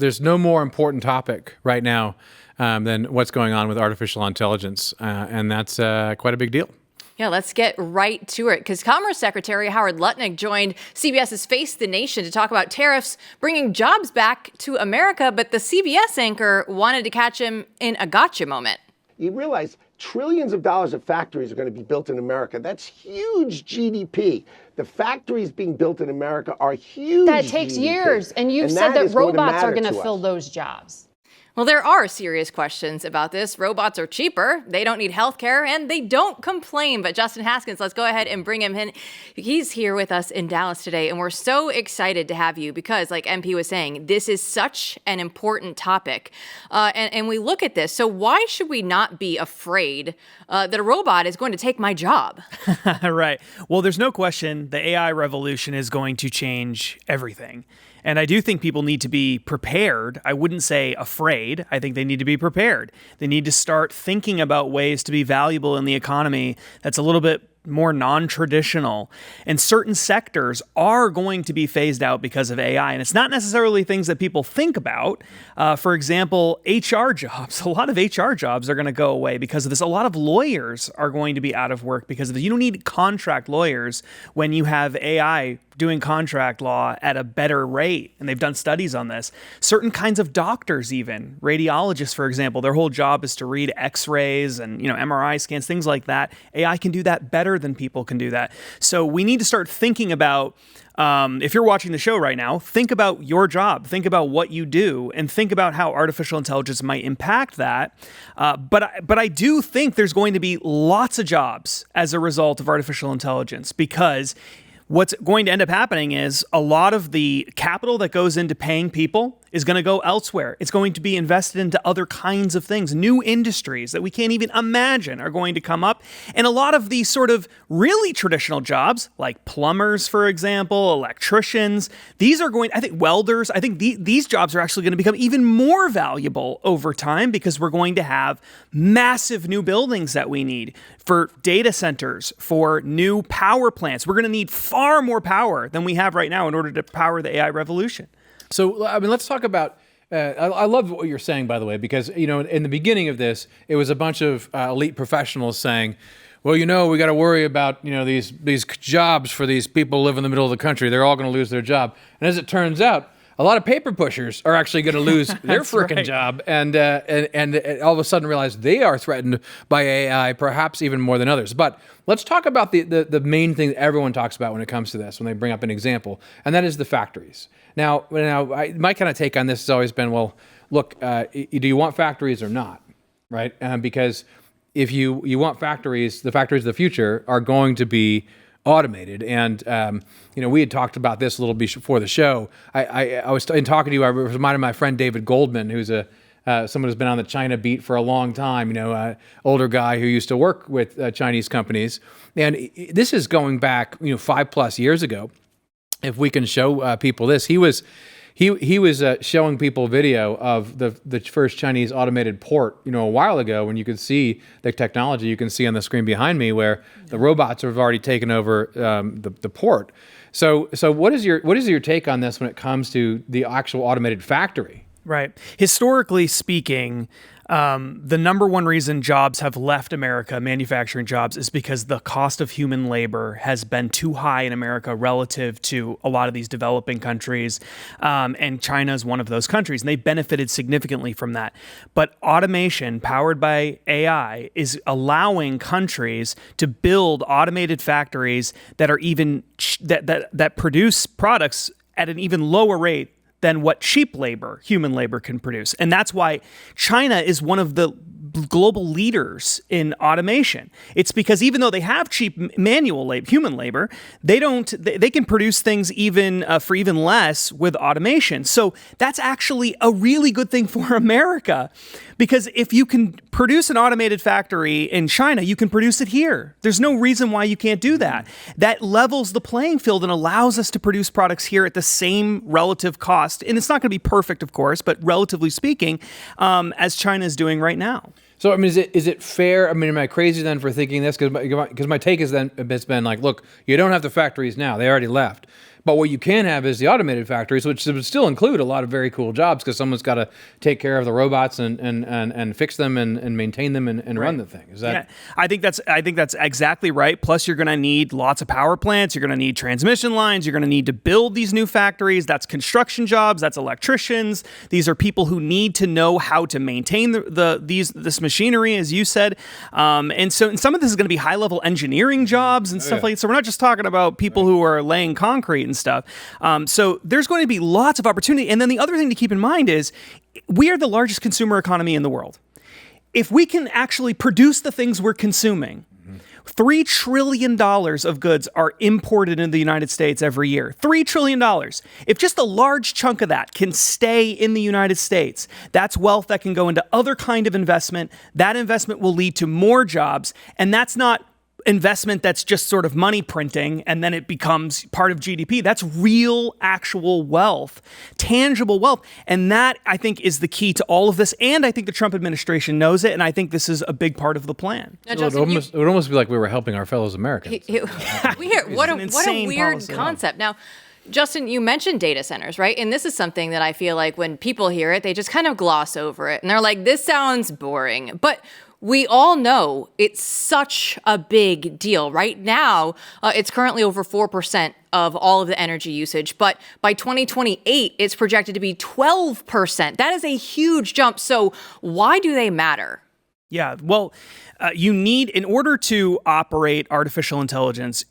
There's no more important topic right now than what's going on with artificial intelligence, and that's quite a big deal. Yeah, let's get right to it, because Commerce Secretary Howard Lutnick joined CBS's Face the Nation to talk about tariffs bringing jobs back to America, but the CBS anchor wanted to catch him in a gotcha moment. You realize trillions of dollars of factories are going to be built in America. That's huge GDP. The factories being built in America are huge. That takes GDP. years, and you've said that robots are going to fill those jobs. Well, there are serious questions about this. Robots are cheaper, they don't need healthcare, and they don't complain. But Justin Haskins, let's go ahead and bring him in. He's here with us in Dallas today, and we're so excited to have you because, like MP was saying, this is such an important topic. And we look at this. So why should we not be afraid that a robot is going to take my job? Right. Well, there's no question the AI revolution is going to change everything. And I do think people need to be prepared. I wouldn't say afraid. I think they need to be prepared. They need to start thinking about ways to be valuable in the economy that's a little bit more non-traditional. And certain sectors are going to be phased out because of AI. And it's not necessarily things that people think about. For example, HR jobs. A lot of HR jobs are going to go away because of this. A lot of lawyers are going to be out of work because of this. You don't need contract lawyers when you have AI doing contract law at a better rate. And they've done studies on this. Certain kinds of doctors, even radiologists, for example, their whole job is to read x-rays and, MRI scans, things like that. AI can do that better than people can do that. So we need to start thinking about, if you're watching the show right now, think about your job, think about what you do, and think about how artificial intelligence might impact that. But I do think there's going to be lots of jobs as a result of artificial intelligence, because what's going to end up happening is a lot of the capital that goes into paying people is going to go elsewhere. It's going to be invested into other kinds of things. New industries that we can't even imagine are going to come up. And a lot of these sort of really traditional jobs, like plumbers, for example, electricians, these are going, I think welders, I think these jobs are actually going to become even more valuable over time, because we're going to have massive new buildings that we need for data centers, for new power plants. We're going to need far more power than we have right now in order to power the AI revolution. So, let's talk about, I love what you're saying, by the way, because, in the beginning of this, it was a bunch of elite professionals saying, well, we got to worry about, these jobs for these people who live in the middle of the country. They're all going to lose their job. And as it turns out, a lot of paper pushers are actually going to lose their frickin' job and all of a sudden realize they are threatened by AI, perhaps even more than others. But let's talk about the main thing that everyone talks about when it comes to this, when they bring up an example, and that is the factories. Now, my kind of take on this has always been, well, look, do you want factories or not, right? Because if you want factories, the factories of the future are going to be automated. And, we had talked about this a little bit before the show. I was in talking to you, I reminded my friend David Goldman, who's someone who's been on the China beat for a long time, older guy who used to work with Chinese companies. And this is going back, 5+ years ago. If we can show people this, he was showing people video of the first Chinese automated port, a while ago, when you could see the technology you can see on the screen behind me, where the robots have already taken over the port. So what is your take on this when it comes to the actual automated factory? Right. Historically speaking, the number one reason jobs have left America, manufacturing jobs, is because the cost of human labor has been too high in America relative to a lot of these developing countries. And China is one of those countries, and they benefited significantly from that. But automation powered by AI is allowing countries to build automated factories that are even that produce products at an even lower rate than what cheap labor, human labor, can produce. And that's why China is one of the global leaders in automation. It's because even though they have cheap manual labor, human labor, they can produce things even for even less with automation. So that's actually a really good thing for America, because if you can produce an automated factory in China, you can produce it here. There's no reason why you can't do that. That levels the playing field and allows us to produce products here at the same relative cost. And it's not going to be perfect, of course, but relatively speaking, as China is doing right now. So, is it fair? Am I crazy then for thinking this? Because my take has been like, look, you don't have the factories now. They already left. But what you can have is the automated factories, which would still include a lot of very cool jobs because someone's got to take care of the robots and fix them and maintain them and run the thing. Is that? Yeah, I think that's exactly right. Plus, you're going to need lots of power plants. You're going to need transmission lines. You're going to need to build these new factories. That's construction jobs. That's electricians. These are people who need to know how to maintain this machinery, as you said. And some of this is going to be high-level engineering jobs and stuff like that. So we're not just talking about people who are laying concrete and stuff. So there's going to be lots of opportunity. And then the other thing to keep in mind is we are the largest consumer economy in the world. If we can actually produce the things we're consuming, $3 trillion of goods are imported into the United States every year. $3 trillion. If just a large chunk of that can stay in the United States, that's wealth that can go into other kind of investment. That investment will lead to more jobs. And that's not investment that's just sort of money printing and then it becomes part of GDP. That's real, actual wealth, tangible wealth. And that, I think, is the key to all of this. And I think the Trump administration knows it. And I think this is a big part of the plan. Now, So Justin, it would almost be like we were helping our fellows Americans. Weird. What a weird policy. concept. Now, Justin, you mentioned data centers, right? And this is something that I feel like when people hear it, they just kind of gloss over it. And they're like, this sounds boring. But we all know it's such a big deal. Right now, it's currently over 4% of all of the energy usage. But by 2028, it's projected to be 12%. That is a huge jump. So why do they matter? Yeah, well, you need, in order to operate artificial intelligence,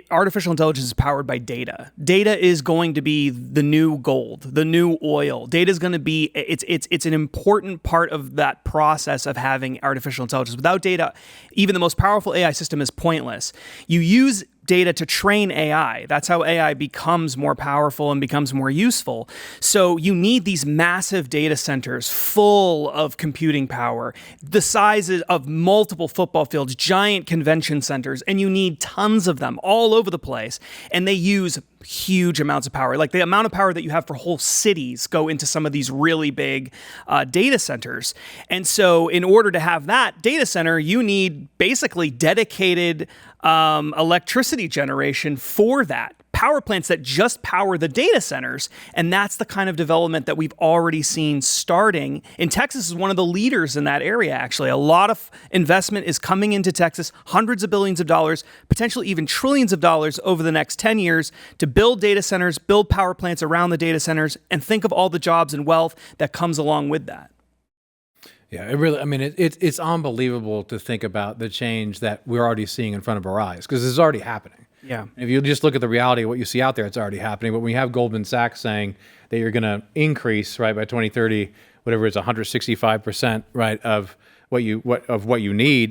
artificial intelligence is powered by data. Data is going to be the new gold, the new oil. Data is going to be, it's an important part of that process of having artificial intelligence. Without data, even the most powerful AI system is pointless. You use data to train AI. That's how AI becomes more powerful and becomes more useful. So you need these massive data centers full of computing power, the sizes of multiple football fields, giant convention centers, and you need tons of them all over the place. And they use huge amounts of power. Like the amount of power that you have for whole cities go into some of these really big data centers. And so in order to have that data center, you need basically dedicated electricity generation for that. Power plants that just power the data centers. And that's the kind of development that we've already seen starting. And Texas is one of the leaders in that area, actually. A lot of investment is coming into Texas, hundreds of billions of dollars, potentially even trillions of dollars over the next 10 years to build data centers, build power plants around the data centers, and think of all the jobs and wealth that comes along with that. Yeah, it really, I mean, it's unbelievable to think about the change that we're already seeing in front of our eyes because it's already happening. Yeah. If you just look at the reality of what you see out there, it's already happening. But when you have Goldman Sachs saying that you're going to increase, right, by 2030, whatever it's 165%, right, of what you need,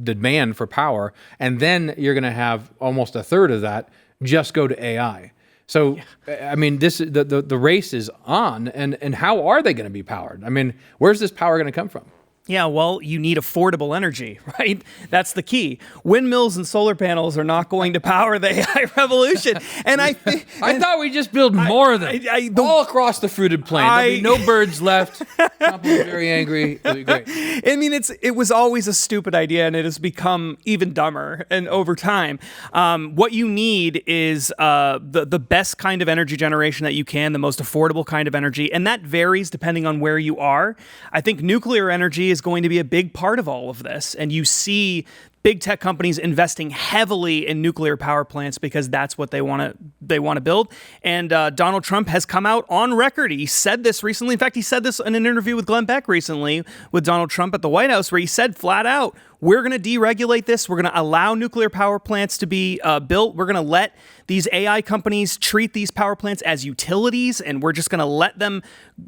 demand for power, and then you're going to have almost a third of that just go to AI. So, I mean, the race is on, and how are they going to be powered? I mean, where's this power going to come from? Yeah, well, you need affordable energy, right? That's the key. Windmills and solar panels are not going to power the AI revolution. And I thought we just build more of them all across the fruited plain. There'll be no birds left. Trump will be very angry. It'll be great. I mean, it was always a stupid idea, and it has become even dumber. And over time, what you need is the best kind of energy generation that you can, the most affordable kind of energy, and that varies depending on where you are. I think nuclear energy is going to be a big part of all of this. And you see big tech companies investing heavily in nuclear power plants because that's what they want to build. And Donald Trump has come out on record. He said this recently. In fact, he said this in an interview with Glenn Beck recently with Donald Trump at the White House, where he said flat out, we're going to deregulate this. We're going to allow nuclear power plants to be built. We're going to let these AI companies treat these power plants as utilities, and we're just going to let them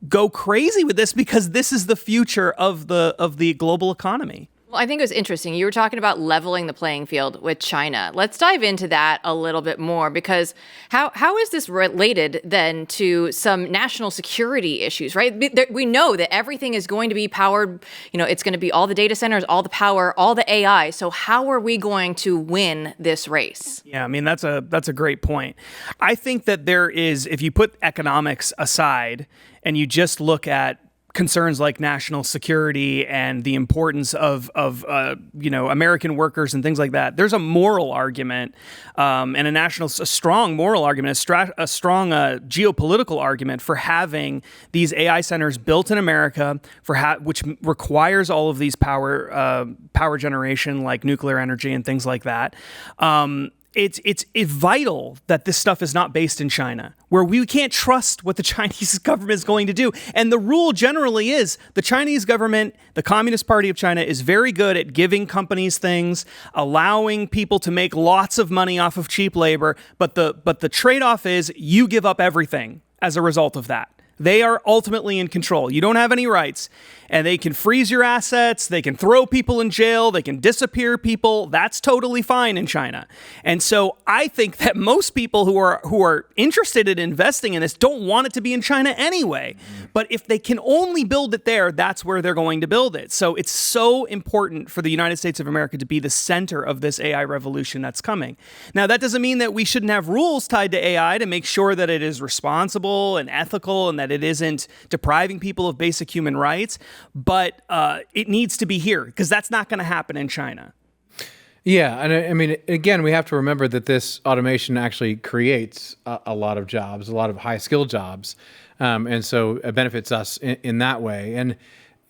go crazy with this because this is the future of the global economy. Well, I think it was interesting. You were talking about leveling the playing field with China. Let's dive into that a little bit more, because how is this related then to some national security issues, right? We know that everything is going to be powered, it's going to be all the data centers, all the power, all the AI. So how are we going to win this race? Yeah, I mean, that's a great point. I think that there is, if you put economics aside and you just look at concerns like national security and the importance of American workers and things like that. There's a moral argument and a strong moral argument, a strong geopolitical argument for having these AI centers built in America, which requires all of these power generation like nuclear energy and things like that. It's vital that this stuff is not based in China, where we can't trust what the Chinese government is going to do. And the rule generally is the Chinese government, the Communist Party of China, is very good at giving companies things, allowing people to make lots of money off of cheap labor. But the trade-off is you give up everything as a result of that. They are ultimately in control. You don't have any rights, and they can freeze your assets. They can throw people in jail. They can disappear people. That's totally fine in China. And so I think that most people who are interested in investing in this don't want it to be in China anyway. But if they can only build it there, that's where they're going to build it. So it's so important for the United States of America to be the center of this AI revolution that's coming. Now, that doesn't mean that we shouldn't have rules tied to AI to make sure that it is responsible and ethical and that it isn't depriving people of basic human rights, but it needs to be here because that's not going to happen in China. Yeah, and I mean, again, we have to remember that this automation actually creates a lot of jobs, a lot of high-skilled jobs, and so it benefits us in that way. And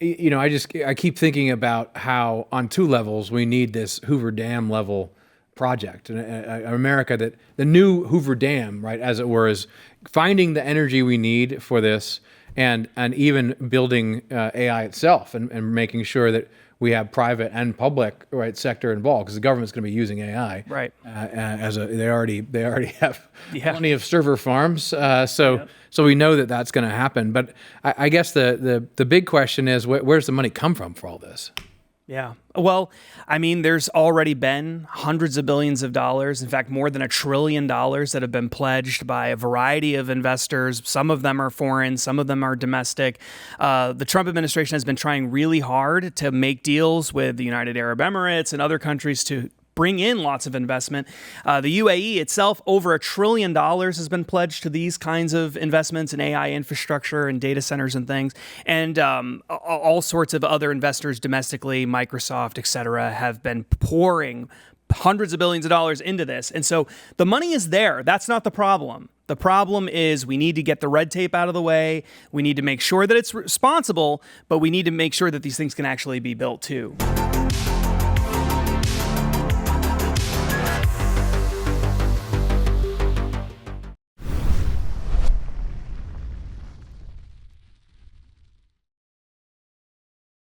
I keep thinking about how on two levels we need this Hoover Dam level project. And America, that the new Hoover Dam, right, as it were, is finding the energy we need for this, and even building AI itself, and making sure that we have private and public sector involved, because the government's going to be using AI. Right. They already have plenty of server farms. So we know that that's going to happen. But I guess the big question is, where's the money come from for all this? Yeah. Well, I mean, there's already been hundreds of billions of dollars, in fact, more than $1 trillion that have been pledged by a variety of investors. Some of them are foreign, some of them are domestic. The Trump administration has been trying really hard to make deals with the United Arab Emirates and other countries to bring in lots of investment. The UAE itself, over $1 trillion has been pledged to these kinds of investments in AI infrastructure and data centers and things. And all sorts of other investors domestically, Microsoft, et cetera, have been pouring hundreds of billions of dollars into this. And so the money is there. That's not the problem. The problem is we need to get the red tape out of the way. We need to make sure that it's responsible, but we need to make sure that these things can actually be built too.